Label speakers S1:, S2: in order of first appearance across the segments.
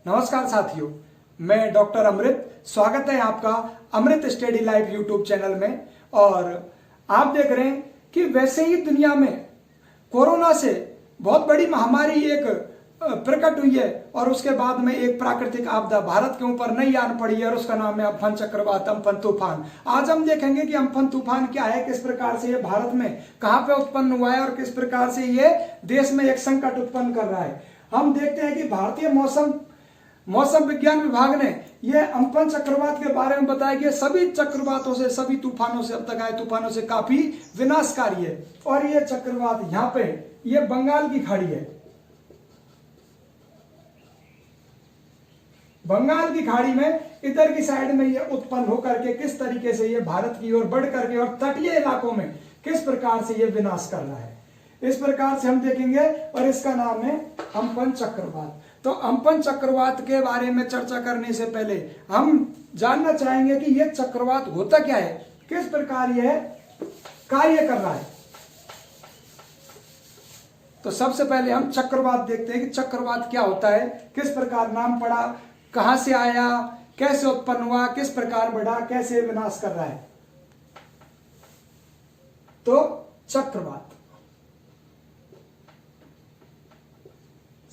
S1: नमस्कार साथियों, मैं डॉक्टर अमृत। स्वागत है आपका अमृत स्टडी लाइफ यूट्यूब चैनल में। और आप देख रहे हैं कि वैसे ही दुनिया में कोरोना से बहुत बड़ी महामारी एक प्रकट हुई है और उसके बाद में एक प्राकृतिक आपदा भारत के ऊपर नई आन पड़ी है और उसका नाम है अम्फन चक्रवात, अम्फन तूफान। आज हम देखेंगे कि अम्फन तूफान क्या है, किस प्रकार से ये भारत में कहां पे उत्पन्न हुआ है और किस प्रकार से ये देश में एक संकट उत्पन्न कर रहा है। हम देखते हैं कि भारतीय मौसम विज्ञान विभाग ने यह अम्फन चक्रवात के बारे में बताया कि सभी चक्रवातों से, सभी तूफानों से, अब तक आए तूफानों से काफी विनाशकारी है। और यह चक्रवात यहाँ पे ये बंगाल की खाड़ी है। बंगाल की खाड़ी में इधर की साइड में ये उत्पन्न होकर के किस तरीके से ये भारत की ओर बढ़ करके और तटीय इलाकों में किस प्रकार से ये विनाश कर रहा है, इस प्रकार से हम देखेंगे। और इसका नाम है अम्फन चक्रवात। तो अम्फन चक्रवात के बारे में चर्चा करने से पहले हम जानना चाहेंगे कि यह चक्रवात होता क्या है, किस प्रकार यह कार्य कर रहा है। तो सबसे पहले हम चक्रवात देखते हैं कि चक्रवात क्या होता है, किस प्रकार नाम पड़ा, कहां से आया, कैसे उत्पन्न हुआ, किस प्रकार बढ़ा, कैसे विनाश कर रहा है। तो चक्रवात,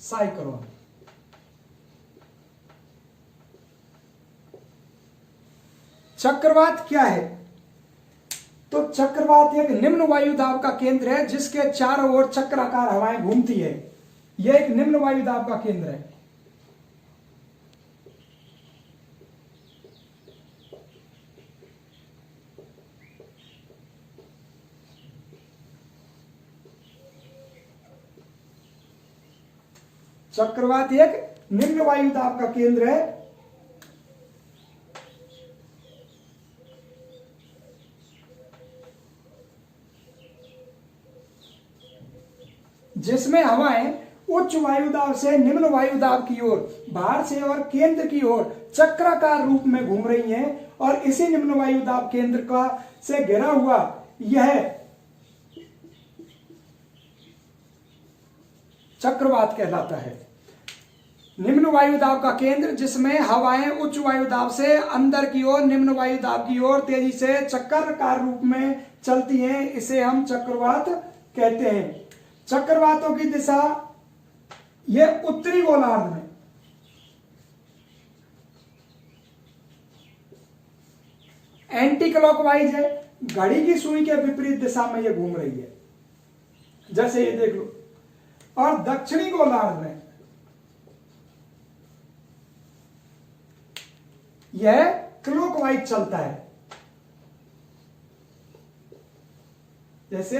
S1: साइक्लोन। चक्रवात क्या है? तो चक्रवात एक निम्न वायु दाब का केंद्र है जिसके चारों ओर चक्राकार हवाएं घूमती है। यह एक निम्न वायु दाब का केंद्र है। चक्रवात एक निम्न वायु दाब का केंद्र है जिसमें हवाएं उच्च वायुदाब से निम्न वायुदाब की ओर बाहर से और केंद्र की ओर चक्राकार रूप में घूम रही हैं। और इसी निम्न वायुदाब केंद्र का से घिरा हुआ यह चक्रवात कहलाता है। निम्न वायुदाब का केंद्र जिसमें हवाएं उच्च वायुदाब से अंदर की ओर निम्न वायुदाब की ओर तेजी से चक्राकार रूप में चलती हैं, इसे हम चक्रवात कहते हैं। चक्रवातों की दिशा यह उत्तरी गोलार्ध में एंटी क्लॉकवाइज है, घड़ी की सुई के विपरीत दिशा में यह घूम रही है, जैसे ये देख लो। और दक्षिणी गोलार्ध में यह क्लॉकवाइज चलता है, जैसे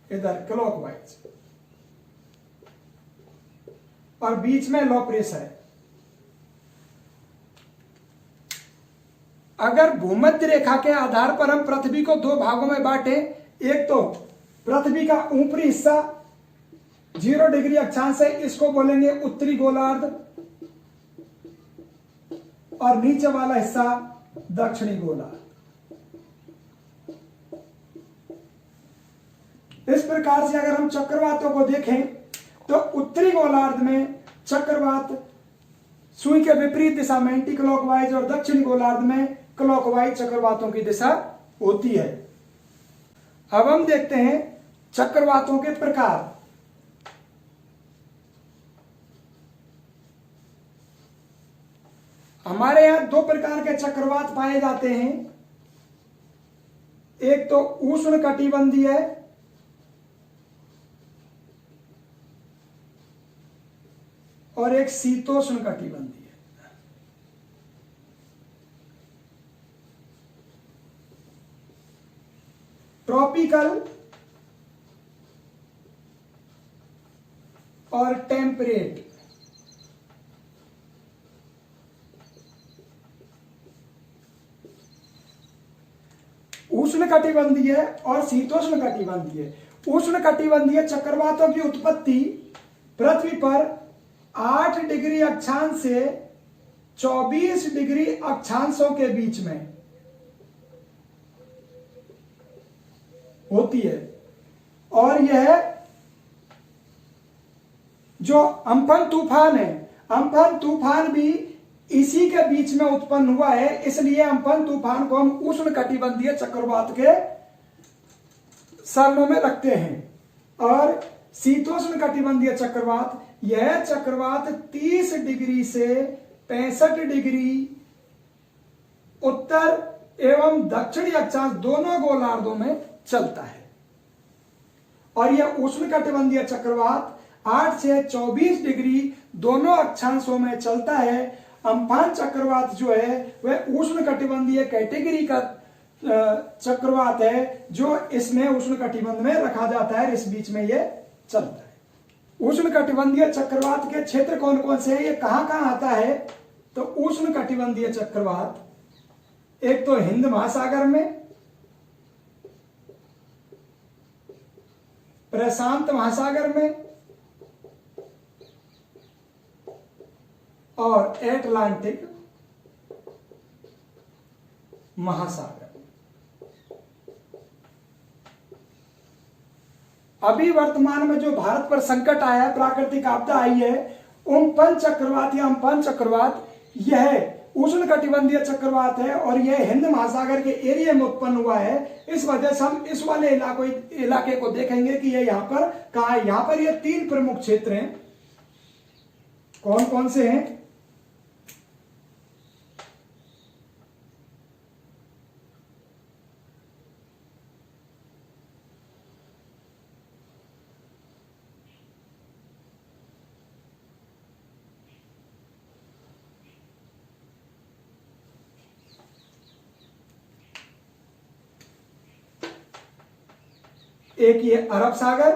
S1: इधर क्लॉकवाइज, और बीच में लो प्रेशर है। अगर भूमध्य रेखा के आधार पर हम पृथ्वी को दो भागों में बांटे, एक तो पृथ्वी का ऊपरी हिस्सा 0 डिग्री अक्षांश है, इसको बोलेंगे उत्तरी गोलार्ध, और नीचे वाला हिस्सा दक्षिणी गोलार्ध। इस प्रकार से अगर हम चक्रवातों को देखें तो उत्तरी गोलार्ध में चक्रवात सुई के विपरीत दिशा में एंटी क्लॉकवाइज और दक्षिणी गोलार्ध में क्लॉकवाइज चक्रवातों की दिशा होती है। अब हम देखते हैं चक्रवातों के प्रकार। हमारे यहां दो प्रकार के चक्रवात पाए जाते हैं, एक तो उष्ण कटिबंधीय है और एक शीतोष्ण कटिबंधीय है। ट्रॉपिकल और टेम्परेट। उष्ण कटिबंधीय और शीतोष्ण कटिबंधीय। उष्ण कटिबंधीय चक्रवातों की उत्पत्ति पृथ्वी पर 8 डिग्री अक्षांश से 24 डिग्री अक्षांशों के बीच में होती है। और यह जो अम्फन तूफान है, अम्फन तूफान भी इसी के बीच में उत्पन्न हुआ है, इसलिए अम्फन तूफान को हम उष्णकटिबंधीय चक्रवात के सरनों में रखते हैं। और शीतोष्ण कटिबंधीय चक्रवात, यह चक्रवात 30 डिग्री से 65 डिग्री उत्तर एवं दक्षिणी अक्षांश दोनों गोलार्धों में चलता है। और यह उष्णकटिबंधीय चक्रवात 8 से 24 डिग्री दोनों अक्षांशों में चलता है। अम्फान चक्रवात जो है वह उष्णकटिबंधीय कैटेगरी का चक्रवात है, जो इसमें उष्णकटिबंध में रखा जाता है, इस बीच में यह चलता है। उष्णकटिबंधीय चक्रवात के क्षेत्र कौन कौन से हैं, ये कहां कहां आता है? तो उष्णकटिबंधीय चक्रवात एक तो हिंद महासागर में, प्रशांत महासागर में और एटलांटिक महासागर। अभी वर्तमान में जो भारत पर संकट आया है, प्राकृतिक आपदा आई है, उम्फन चक्रवात या अम्फन चक्रवात, यह उष्णकटिबंधीय चक्रवात है और यह हिंद महासागर के एरिया में उत्पन्न हुआ है। इस वजह से हम इस वाले इलाके को देखेंगे कि यह यहां पर कहां है। यहां पर ये 3 प्रमुख क्षेत्र हैं। कौन कौन से हैं? एक ये अरब सागर,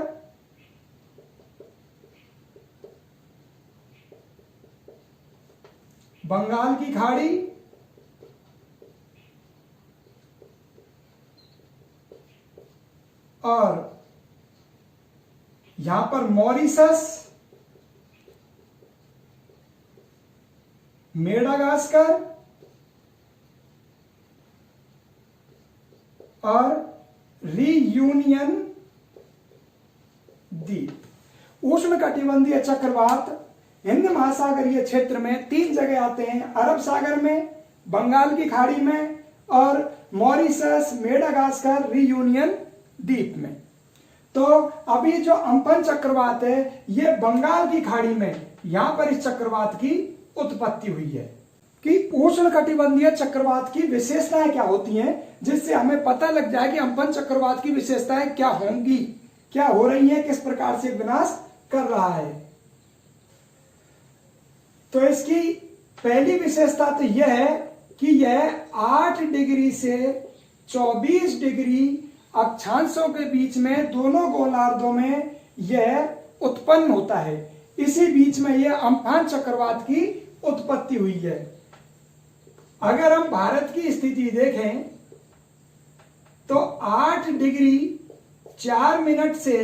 S1: बंगाल की खाड़ी और यहां पर मॉरिशस, मेडागास्कर और रीयूनियन द्वीप। उष्णकटिबंधीय चक्रवात हिंद महासागरीय क्षेत्र में 3 जगह आते हैं, अरब सागर में, बंगाल की खाड़ी में और मॉरिशस, मेडागास्कर, रीयूनियन द्वीप में। तो अभी जो अम्फन चक्रवात है ये बंगाल की खाड़ी में, यहां पर इस चक्रवात की उत्पत्ति हुई है। कि उष्णकटिबंधीय चक्रवात की विशेषताएं क्या होती हैं, जिससे हमें पता लग जाए कि अम्फन चक्रवात की विशेषताएं क्या होंगी, क्या हो रही है, किस प्रकार से विनाश कर रहा है। तो इसकी पहली विशेषता तो यह है कि यह 8 डिग्री से 24 डिग्री अक्षांशों के बीच में दोनों गोलार्धों में यह उत्पन्न होता है। इसी बीच में यह अम्फान चक्रवात की उत्पत्ति हुई है। अगर हम भारत की स्थिति देखें तो 8 डिग्री 4 मिनट से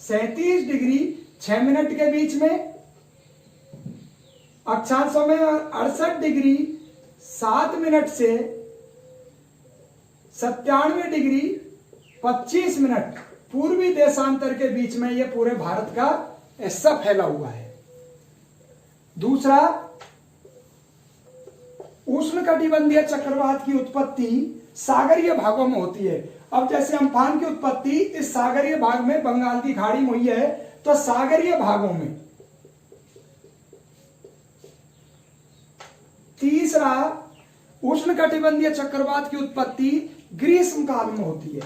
S1: 37 डिग्री 6 मिनट के बीच में अक्षांशों में और 68 डिग्री 7 मिनट से 97 डिग्री 25 मिनट पूर्वी देशांतर के बीच में यह पूरे भारत का हिस्सा फैला हुआ है। दूसरा, उष्णकटिबंधीय चक्रवात की उत्पत्ति सागरीय भागों में होती है। अब जैसे अम्फान की उत्पत्ति इस सागरीय भाग में बंगाल की खाड़ी में हुई है, तो सागरीय भागों में। तीसरा, उष्णकटिबंधीय चक्रवात की उत्पत्ति ग्रीष्म काल में होती है।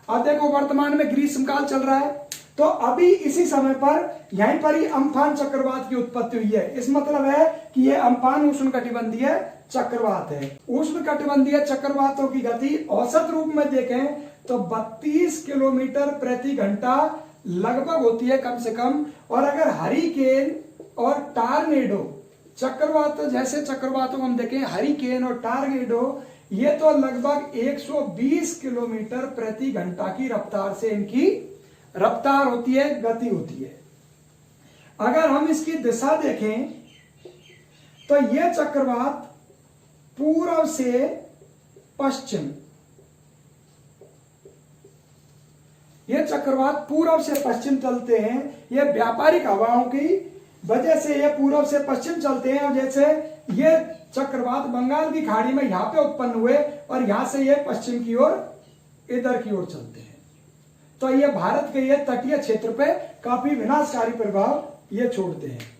S1: अब देखो वर्तमान में ग्रीष्म काल चल रहा है, तो अभी इसी समय पर यहीं पर ही अम्फान चक्रवात की उत्पत्ति हुई है। इस मतलब है कि यह अम्फान उष्णकटिबंधीय चक्रवात है। उष्णकटिबंधीय चक्रवातों की गति औसत रूप में देखें तो 32 किलोमीटर प्रति घंटा लगभग होती है कम से कम। और अगर हरिकेन और टार्नेडो चक्रवात, जैसे चक्रवातों को हम देखें, हरिकेन और टार्नेडो, ये तो लगभग 120 किलोमीटर प्रति घंटा की रफ्तार से इनकी रफ्तार होती है, गति होती है। अगर हम इसकी दिशा देखें तो यह चक्रवात पूर्व से पश्चिम ये चक्रवात पूर्व से पश्चिम चलते हैं। ये व्यापारिक हवाओं की वजह से ये पूर्व से पश्चिम चलते हैं, और जैसे ये चक्रवात बंगाल की खाड़ी में यहां पे उत्पन्न हुए और यहां से ये पश्चिम की ओर इधर की ओर चलते हैं। तो ये भारत के ये तटीय क्षेत्र पे काफी विनाशकारी प्रभाव ये छोड़ते हैं।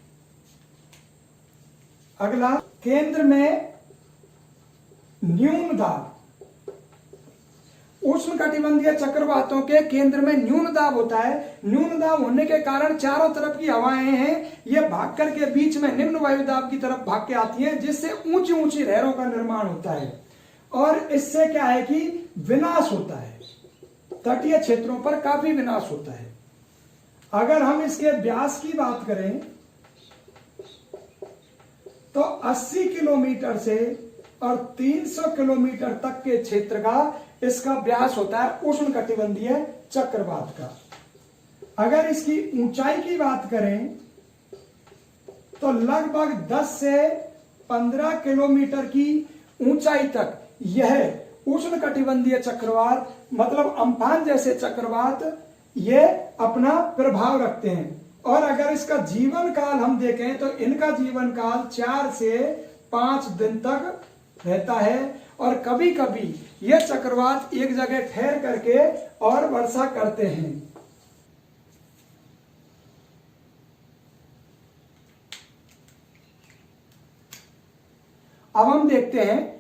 S1: अगला, केंद्र में न्यून दाब। उष्णकटिबंधीय चक्रवातों के केंद्र में न्यून दाब होता है। न्यून दाब होने के कारण चारों तरफ की हवाएं हैं ये भाग करके बीच में निम्न वायु दाब की तरफ भाग के आती हैं, जिससे ऊंची ऊंची लहरों का निर्माण होता है, और इससे क्या है कि विनाश होता है, तटीय क्षेत्रों पर काफी विनाश होता है। अगर हम इसके व्यास की बात करें तो 80 किलोमीटर से और 300 किलोमीटर तक के क्षेत्र का इसका व्यास होता है उष्णकटिबंधीय चक्रवात का। अगर इसकी ऊंचाई की बात करें तो लगभग 10 से 15 किलोमीटर की ऊंचाई तक यह उष्णकटिबंधीय चक्रवात, मतलब अम्फान जैसे चक्रवात, ये अपना प्रभाव रखते हैं। और अगर इसका जीवन काल हम देखें तो इनका जीवन काल 4 से 5 दिन तक रहता है, और कभी कभी यह चक्रवात एक जगह ठहर करके और वर्षा करते हैं। अब हम देखते हैं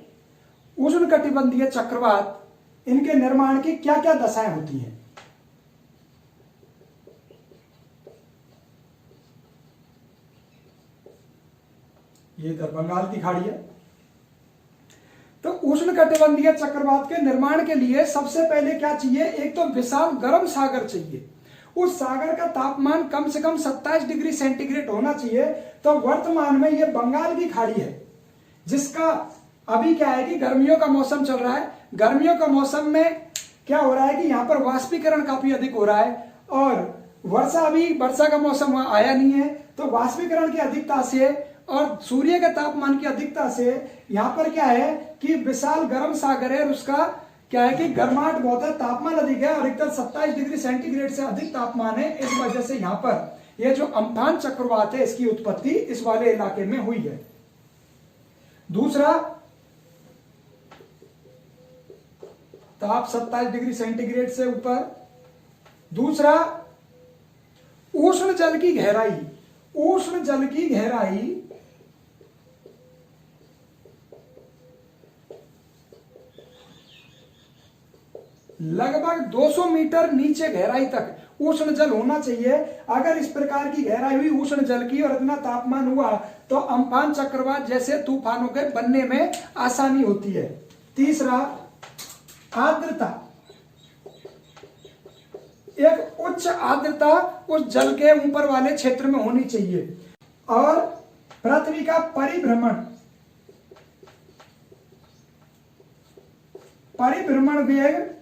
S1: उष्णकटिबंधीय चक्रवात, इनके निर्माण की क्या क्या दशाएं होती हैं। ये इधर बंगाल की खाड़ी है। तो उष्णकटिबंधीय चक्रवात के निर्माण के लिए सबसे पहले क्या चाहिए, एक तो विशाल गर्म सागर चाहिए। उस सागर का तापमान कम से कम 27 डिग्री सेंटीग्रेड होना चाहिए। तो वर्तमान में ये बंगाल की खाड़ी है, जिसका अभी क्या है कि गर्मियों का मौसम चल रहा है। गर्मियों का मौसम में क्या हो रहा है कि यहाँ पर वाष्पीकरण काफी अधिक हो रहा है, और वर्षा का मौसम आया नहीं है। तो वाष्पीकरण की अधिकता से और सूर्य के तापमान की अधिकता से यहाँ पर क्या है कि विशाल गर्म सागर है, और उसका क्या है कि गर्माहट बहुत है, तापमान अधिक है, और अधिकतर 27 डिग्री सेंटीग्रेड से अधिक तापमान है। इस वजह से यहाँ पर यह जो अम्फान चक्रवात है, इसकी उत्पत्ति इस वाले इलाके में हुई है। दूसरा, ताप 27 डिग्री सेंटीग्रेड से ऊपर। दूसरा, उष्ण जल की गहराई। उष्ण जल की गहराई लगभग 200 मीटर नीचे गहराई तक उष्ण जल होना चाहिए। अगर इस प्रकार की गहराई हुई उष्ण जल की और इतना तापमान हुआ तो अम्फान चक्रवात जैसे तूफानों के बनने में आसानी होती है। तीसरा, आर्द्रता। एक उच्च आर्द्रता उस जल के ऊपर वाले क्षेत्र में होनी चाहिए। और पृथ्वी का परिभ्रमण वेग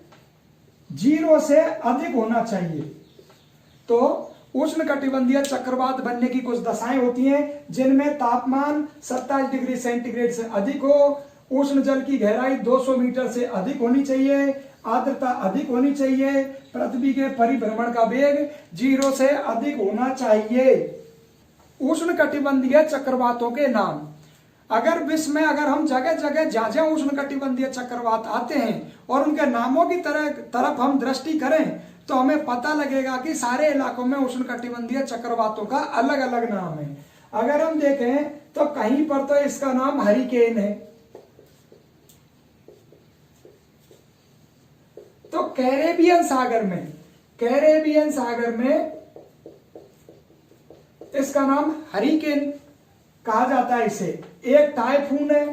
S1: 0 से अधिक होना चाहिए। तो उष्णकटिबंधीय चक्रवात बनने की कुछ दशाएं होती हैं, जिनमें तापमान 27 डिग्री सेंटीग्रेड से अधिक हो, उष्ण जल की गहराई 200 मीटर से अधिक होनी चाहिए, आर्द्रता अधिक होनी चाहिए, पृथ्वी के परिभ्रमण का वेग 0 से अधिक होना चाहिए। उष्णकटिबंधीय चक्रवातों के नाम। अगर विश्व में हम जगह जगह जहां उष्णकटिबंधीय चक्रवात आते हैं और उनके नामों की तरफ हम दृष्टि करें तो हमें पता लगेगा कि सारे इलाकों में उष्णकटिबंधीय चक्रवातों का अलग अलग नाम है। अगर हम देखें तो कहीं पर तो इसका नाम हरिकेन है, तो कैरेबियन सागर में इसका नाम हरिकेन कहा जाता है। इसे एक टाइफून है।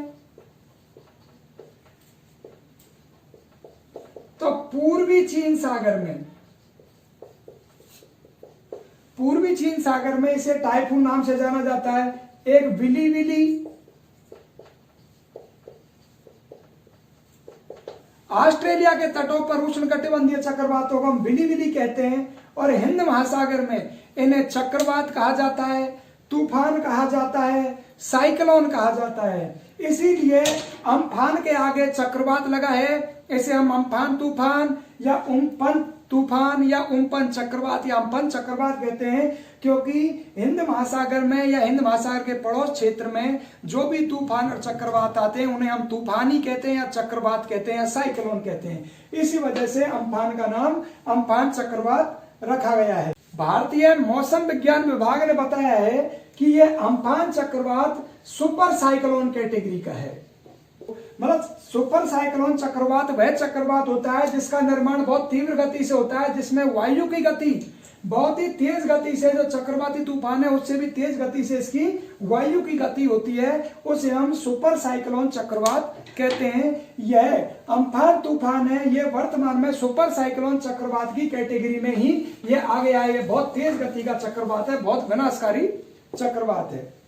S1: तो पूर्वी चीन सागर में इसे टाइफून नाम से जाना जाता है। एक विली ऑस्ट्रेलिया के तटों पर उष्णकटिबंधीय चक्रवातों को हम विली कहते हैं, और हिंद महासागर में इन्हें चक्रवात कहा जाता है, तूफान कहा जाता है, साइक्लोन कहा जाता है। इसीलिए अम्फान के आगे चक्रवात लगा है, इसे हम अम्फान तूफान या तूफान या उम्पन चक्रवात या अम्पन चक्रवात कहते हैं, क्योंकि हिंद महासागर में या हिंद महासागर के पड़ोस क्षेत्र में जो भी तूफान और चक्रवात आते हैं उन्हें हम तूफान ही कहते हैं या चक्रवात कहते हैं या साइक्लोन कहते हैं। इसी वजह से अम्फान का नाम अम्फान चक्रवात रखा गया है। भारतीय मौसम विज्ञान विभाग ने बताया है कि यह अम्फान चक्रवात सुपर साइक्लोन कैटेगरी का है। मतलब सुपर साइक्लोन चक्रवात वह चक्रवात होता है जिसका निर्माण बहुत तीव्र गति से होता है, जिसमें वायु की गति बहुत ही तेज गति से, जो चक्रवाती तूफान है उससे भी तेज गति से इसकी वायु की गति होती है, उसे हम सुपर साइक्लोन चक्रवात कहते हैं। यह अम्फान तूफान है, यह वर्तमान में सुपर साइक्लोन चक्रवात की कैटेगरी में ही यह आ गया है। यह बहुत तेज गति का चक्रवात है, बहुत विनाशकारी चक्रवात है।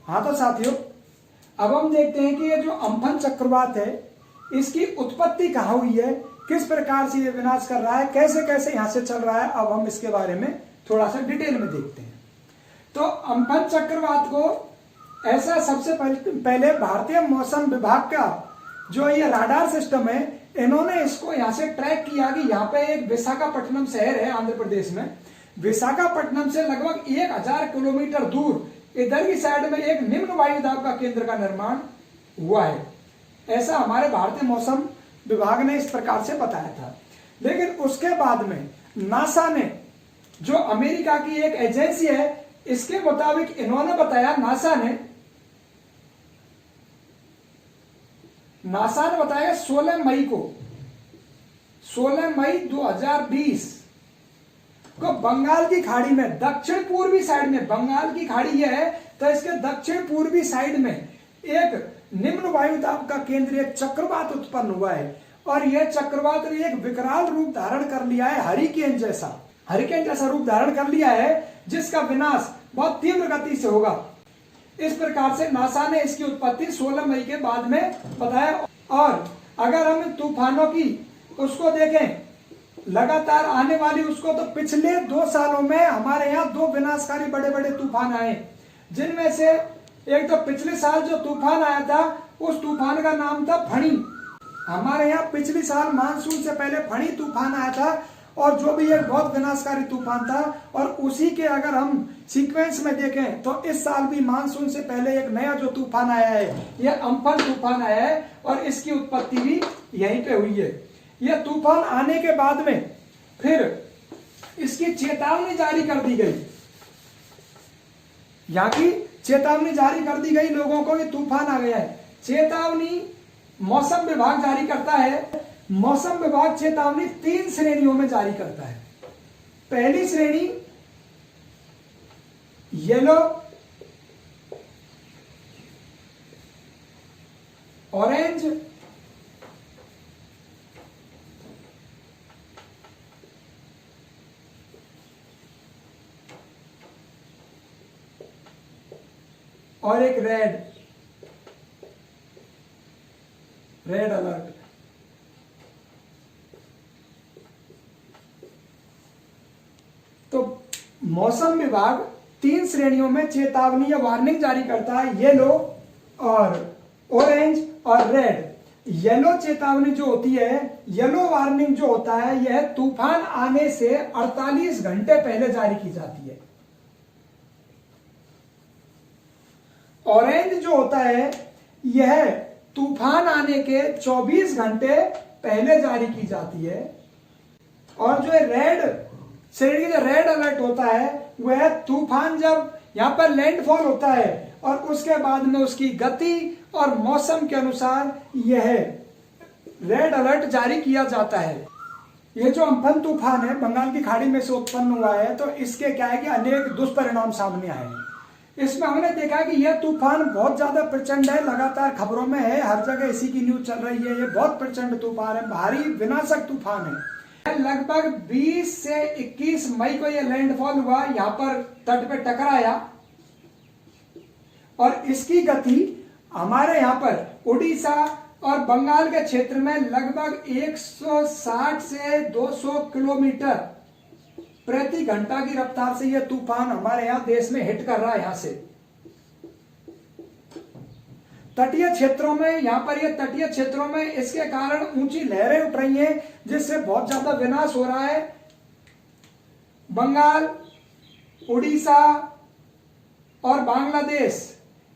S1: हाँ तो साथियों, अब हम देखते हैं कि ये जो अम्फन चक्रवात है इसकी उत्पत्ति कहाँ हुई है, किस प्रकार से ये विनाश कर रहा है, कैसे कैसे यहां से चल रहा है। अब हम इसके बारे में थोड़ा सा डिटेल में देखते हैं। तो अम्फन चक्रवात को ऐसा सबसे पहले भारतीय मौसम विभाग का जो ये राडार सिस्टम है, इन्होंने इसको यहां से ट्रैक किया कि यहाँ पे एक विशाखापट्टनम शहर है आंध्र प्रदेश में, विशाखापट्टनम से लगभग 1000 किलोमीटर दूर इधर की साइड में एक निम्न वायु दाब का केंद्र का निर्माण हुआ है। ऐसा हमारे भारतीय मौसम विभाग ने इस प्रकार से बताया था। लेकिन उसके बाद में नासा ने, जो अमेरिका की एक एजेंसी है, इसके मुताबिक इन्होंने बताया, नासा ने बताया 16 मई 2020 को बंगाल की खाड़ी में दक्षिण पूर्वी साइड में, बंगाल की खाड़ी यह है तो इसके दक्षिण पूर्वी साइड में एक निम्न वायुदाब का केंद्र, एक चक्रवात उत्पन्न हुआ है। और यह चक्रवात ने एक विकराल रूप धारण कर लिया है, हरिकेन जैसा रूप धारण कर लिया है, जिसका विनाश बहुत तीव्र गति से होगा। इस प्रकार से नासा ने इसकी उत्पत्ति 16 मई के बाद में बताया। और अगर हम तूफानों की उसको देखें, लगातार आने वाली उसको, तो पिछले 2 सालों में हमारे यहाँ 2 विनाशकारी बड़े बड़े तूफान आए, जिनमें से एक तो पिछले साल जो तूफान आया था उस तूफान का नाम था फणी। हमारे यहाँ पिछले साल मानसून से पहले फणी तूफान आया था, और जो भी एक बहुत विनाशकारी तूफान था। और उसी के अगर हम सीक्वेंस में देखें तो इस साल भी मानसून से पहले एक नया जो तूफान आया है, यह अम्फन तूफान आया है, और इसकी उत्पत्ति भी यहीं पे हुई है। यह तूफान आने के बाद में फिर इसकी चेतावनी जारी कर दी गई, यहाँ की चेतावनी जारी कर दी गई लोगों को कि तूफान आ गया है। चेतावनी मौसम विभाग जारी करता है। मौसम विभाग चेतावनी 3 श्रेणियों में जारी करता है। पहली श्रेणी येलो, ऑरेंज, और एक रेड अलर्ट। तो मौसम विभाग 3 श्रेणियों में चेतावनी या वार्निंग जारी करता है, येलो और ऑरेंज और रेड। येलो चेतावनी जो होती है, येलो वार्निंग जो होता है, यह तूफान आने से 48 घंटे पहले जारी की जाती है। ऑरेंज जो होता है, यह तूफान आने के 24 घंटे पहले जारी की जाती है। और जो रेड श्रेणी का रेड अलर्ट होता है, वह तूफान जब यहां पर लैंडफॉल होता है और उसके बाद में उसकी गति और मौसम के अनुसार यह रेड अलर्ट जारी किया जाता है। यह जो अम्फन तूफान है, बंगाल की खाड़ी में से उत्पन्न हुआ है, तो इसके क्या है कि अनेक दुष्परिणाम सामने आए हैं। इसमें हमने देखा कि यह तूफान बहुत ज्यादा प्रचंड है, लगातार खबरों में है, हर जगह इसी की न्यूज चल रही है। ये बहुत प्रचंड तूफान है, भारी विनाशक तूफान है। लगभग 20 से 21 मई को यह लैंडफॉल हुआ, यहां पर तट पे टकराया, और इसकी गति हमारे यहां पर उड़ीसा और बंगाल के क्षेत्र में लगभग 160 से 200 किलोमीटर प्रति घंटा की रफ्तार से यह तूफान हमारे यहां देश में हिट कर रहा है। यहां से तटीय क्षेत्रों में, यहां पर ये तटीय क्षेत्रों में इसके कारण ऊंची लहरें उठ रही हैं, जिससे बहुत ज्यादा विनाश हो रहा है। बंगाल, उड़ीसा और बांग्लादेश,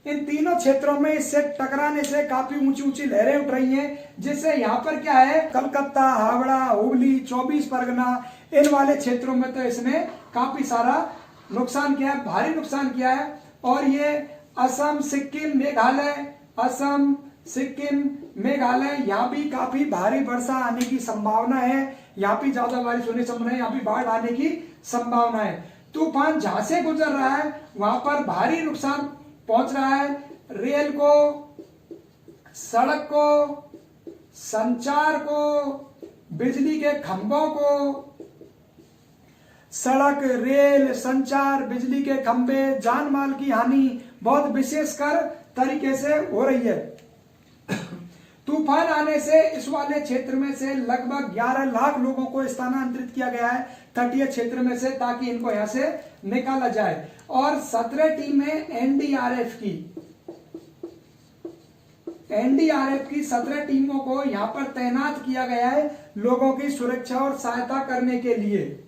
S1: इन तीनों क्षेत्रों में इससे टकराने से काफी ऊंची ऊंची लहरें उठ रही हैं, जिससे यहां पर क्या है, कलकत्ता, हावड़ा, हुगली, 24 परगना, इन वाले क्षेत्रों में तो इसने काफी सारा नुकसान किया है, भारी नुकसान किया है। और ये असम, सिक्किम, मेघालय, असम, सिक्किम, मेघालय, यहाँ भी काफी भारी वर्षा आने की संभावना है। यहाँ भी ज्यादा बारिश होने की संभावना है, यहाँ भी बाढ़ आने की संभावना है। तूफान जहां से गुजर रहा है वहां पर भारी नुकसान पहुंच रहा है। रेल को, सड़क को, संचार को, बिजली के खंभों को, सड़क, रेल, संचार, बिजली के खंभे, जान माल की हानि बहुत विशेषकर तरीके से हो रही है। तूफान आने से इस वाले क्षेत्र में से लगभग 11 लाख लोगों को स्थानांतरित किया गया है तटीय क्षेत्र में से, ताकि इनको यहां से निकाला जाए। और 17 टीमें एनडीआरएफ की 17 टीमों को यहां पर तैनात किया गया है लोगों की सुरक्षा और सहायता करने के लिए।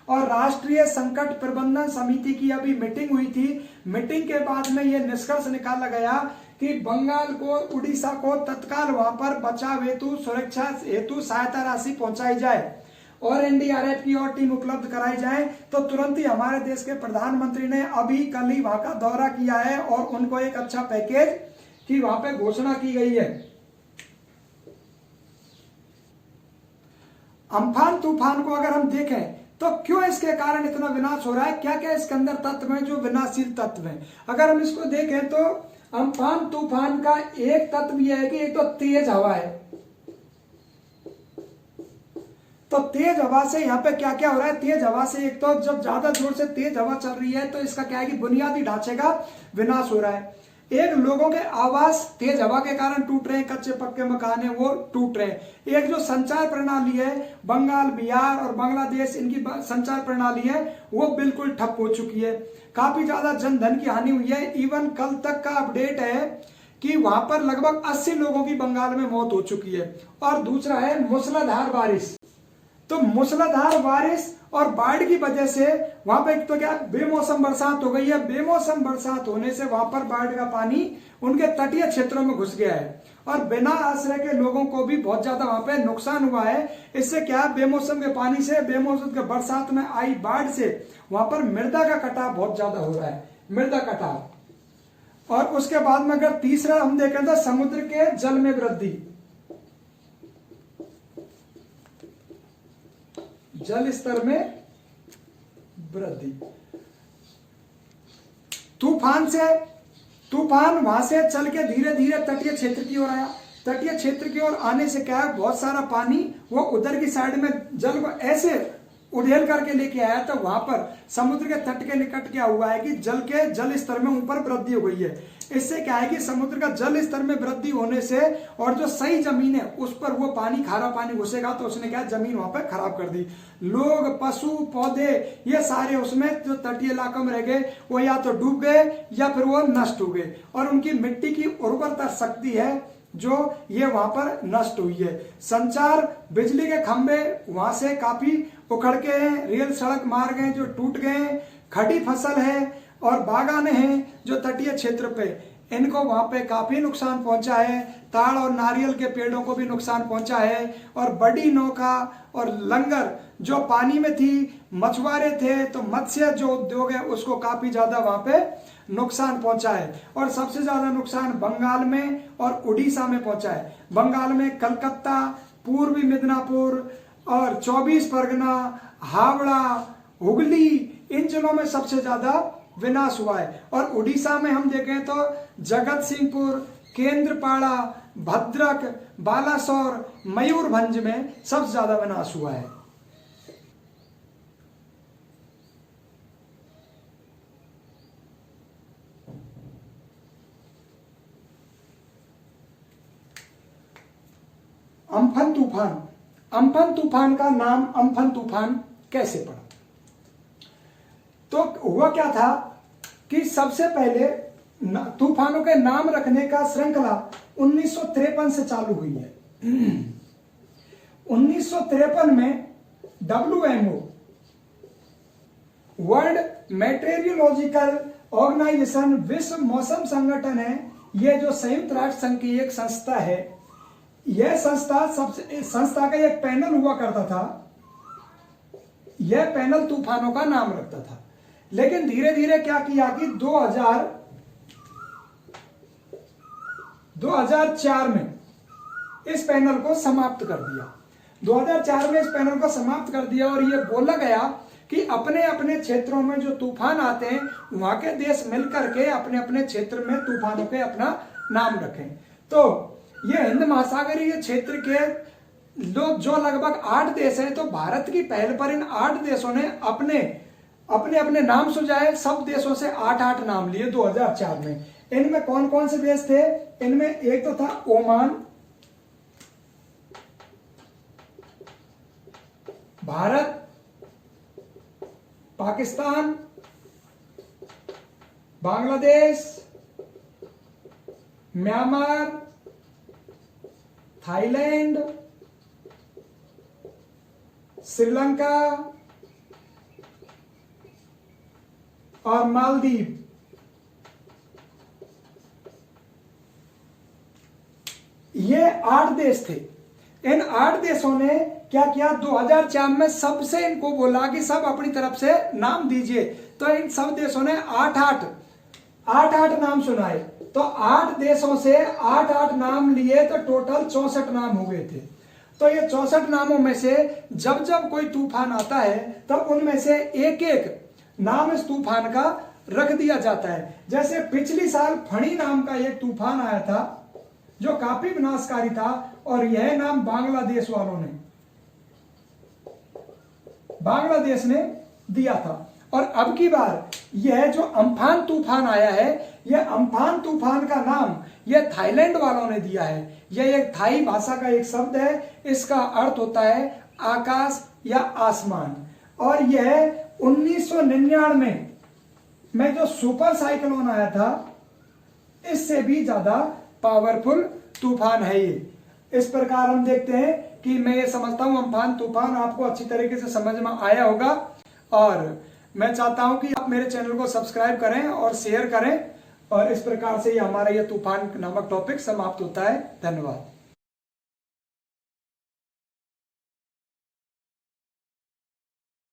S1: और राष्ट्रीय संकट प्रबंधन समिति की अभी मीटिंग हुई थी। मीटिंग के बाद में यह निष्कर्ष निकाला गया कि बंगाल को, उड़ीसा को तत्काल वहां पर बचाव हेतु, सुरक्षा हेतु सहायता राशि पहुंचाई जाए और एनडीआरएफ की और टीम उपलब्ध कराई जाए। तो तुरंत ही हमारे देश के प्रधानमंत्री ने अभी कल ही वहां का दौरा किया है और उनको एक अच्छा पैकेज की वहां पे घोषणा की गई है। अम्फान तूफान को अगर हम देखें तो क्यों इसके कारण इतना विनाश हो रहा है, क्या क्या इसके अंदर तत्व हैं जो विनाशशील तत्व हैं। अगर हम इसको देखें तो अम्फान तूफान का एक तत्व यह है कि एक तो तेज हवा है। तो तेज हवा से यहाँ पे क्या क्या हो रहा है, तेज हवा से एक तो जब ज्यादा जोर से तेज हवा चल रही है तो इसका क्या है कि बुनियादी ढांचे का विनाश हो रहा है। एक, लोगों के आवास तेज हवा के कारण टूट रहे हैं, कच्चे पक्के मकान है वो टूट रहे हैं। एक जो संचार प्रणाली है, बंगाल, बिहार और बांग्लादेश, इनकी संचार प्रणाली है वो बिल्कुल ठप हो चुकी है। काफी ज्यादा जनधन की हानि हुई है। इवन कल तक का अपडेट है कि वहां पर लगभग 80 लोगों की बंगाल में मौत हो चुकी है। और दूसरा है मूसलाधार बारिश। तो मूसलाधार बारिश और बाढ़ की वजह से वहां पे एक तो क्या बेमौसम बरसात हो गई है। बेमौसम बरसात होने से वहां पर बाढ़ का पानी उनके तटीय क्षेत्रों में घुस गया है और बिना आश्रय के लोगों को भी बहुत ज्यादा वहां पे नुकसान हुआ है। इससे क्या, बेमौसम के पानी से, बेमौसम के बरसात में आई बाढ़ से वहां पर मृदा का कटाव बहुत ज्यादा हो रहा है, मृदा कटाव। और उसके बाद में अगर तीसरा हम देखें तो समुद्र के जल में वृद्धि, जल स्तर में वृद्धि। तूफान वहां से चल के धीरे धीरे तटीय क्षेत्र की ओर आया। तटीय क्षेत्र की ओर आने से क्या है, बहुत सारा पानी वो उधर की साइड में जल को ऐसे उड़ेल करके लेके आया। तो वहां पर समुद्र के तट के निकट क्या हुआ है कि जल स्तर में ऊपर वृद्धि हो गई है। इससे क्या है कि समुद्र का जल स्तर में वृद्धि होने से और जो सही जमीन है उस पर वो पानी, खारा पानी घुसेगा तो उसने क्या, जमीन वहां पर खराब कर दी। लोग, पशु, पौधे, ये सारे उसमें जो तटीय इलाकों में रह गए वो या तो डूब गए या फिर वो नष्ट हो गए और उनकी मिट्टी की उर्वरता शक्ति है जो ये वहां पर नष्ट हुई है। संचार, बिजली के खंभे वहां से काफी उखड़ के हैं, रेल सड़क मार्ग हैं जो टूट गए हैं, खड़ी फसल है और बागाने हैं जो तटीय क्षेत्र पे, इनको वहां पे काफी नुकसान पहुंचा है। ताड़ और नारियल के पेड़ों को भी नुकसान पहुंचा है। और बड़ी नौका और लंगर जो पानी में थी, मछुआरे थे, तो मत्स्य जो उद्योग है उसको काफी ज्यादा वहां पे नुकसान पहुंचा है। और सबसे ज्यादा नुकसान बंगाल में और उड़ीसा में पहुंचा है। बंगाल में कलकत्ता, पूर्वी मिदनापुर और 24 परगना, हावड़ा, हुगली, इन जिलों में सबसे ज्यादा विनाश हुआ है। और उड़ीसा में हम देखें तो जगत सिंहपुर, केंद्रपाड़ा, भद्रक, बालासोर, मयूरभंज में सबसे ज्यादा विनाश हुआ है। अम्फन तूफान, अम्फन तूफान का नाम अम्फन तूफान कैसे पड़ा? तो हुआ क्या था कि सबसे पहले तूफानों के नाम रखने का श्रृंखला 1953 से चालू हुई है। 1953 में WMO वर्ल्ड मेटेरियोलॉजिकल ऑर्गेनाइजेशन, विश्व मौसम संगठन है, यह जो संयुक्त राष्ट्र संघ की एक संस्था है, यह संस्था का एक पैनल हुआ करता था। यह पैनल तूफानों का नाम रखता था, लेकिन धीरे धीरे क्या किया कि 2004 में इस पैनल को समाप्त कर दिया। 2004 में इस पैनल को समाप्त कर दिया और यह बोला गया कि अपने अपने क्षेत्रों में जो तूफान आते हैं वहां के देश मिलकर के अपने अपने क्षेत्र में तूफानों के अपना नाम रखें। तो ये हिंद महासागरीय क्षेत्र के लोग जो लगभग 8 देश हैं, तो भारत की पहल पर इन 8 देशों ने अपने अपने नाम सुझाए। सब देशों से 8 नाम लिए 2004 में। इनमें कौन कौन से देश थे? इनमें एक तो था Oman, Bharat, Pakistan, Bangladesh, Myanmar, Thailand, Sri Lanka और मालदीव। ये 8 देश थे। इन 8 देशों ने क्या किया, 2004 में सबसे इनको बोला कि सब अपनी तरफ से नाम दीजिए। तो इन सब देशों ने 8 नाम सुनाए। तो 8 देशों से 8 नाम लिए, तो टोटल 64 नाम हुए थे। तो ये 64 नामों में से जब जब कोई तूफान आता है तो उनमें से एक एक नाम इस तूफान का रख दिया जाता है। जैसे पिछली साल फणी नाम का एक तूफान आया था जो काफी विनाशकारी था, और यह नाम बांग्लादेश ने दिया था। और अब की बार यह जो अम्फान तूफान आया है, यह अम्फान तूफान का नाम यह थाईलैंड वालों ने दिया है। यह एक थाई भाषा का एक शब्द है। इसका अर्थ होता है आकाश या आसमान। और यह 1999 में जो सुपर साइक्लोन आया था, इससे भी ज्यादा पावरफुल तूफान है ये। इस प्रकार हम देखते हैं कि मैं ये समझता हूं अम्फान तूफान आपको अच्छी तरीके से समझ में आया होगा। और मैं चाहता हूं कि आप मेरे चैनल को सब्सक्राइब करें और शेयर करें। और इस प्रकार से हमारा ये तूफान नामक टॉपिक समाप्त होता है। धन्यवाद।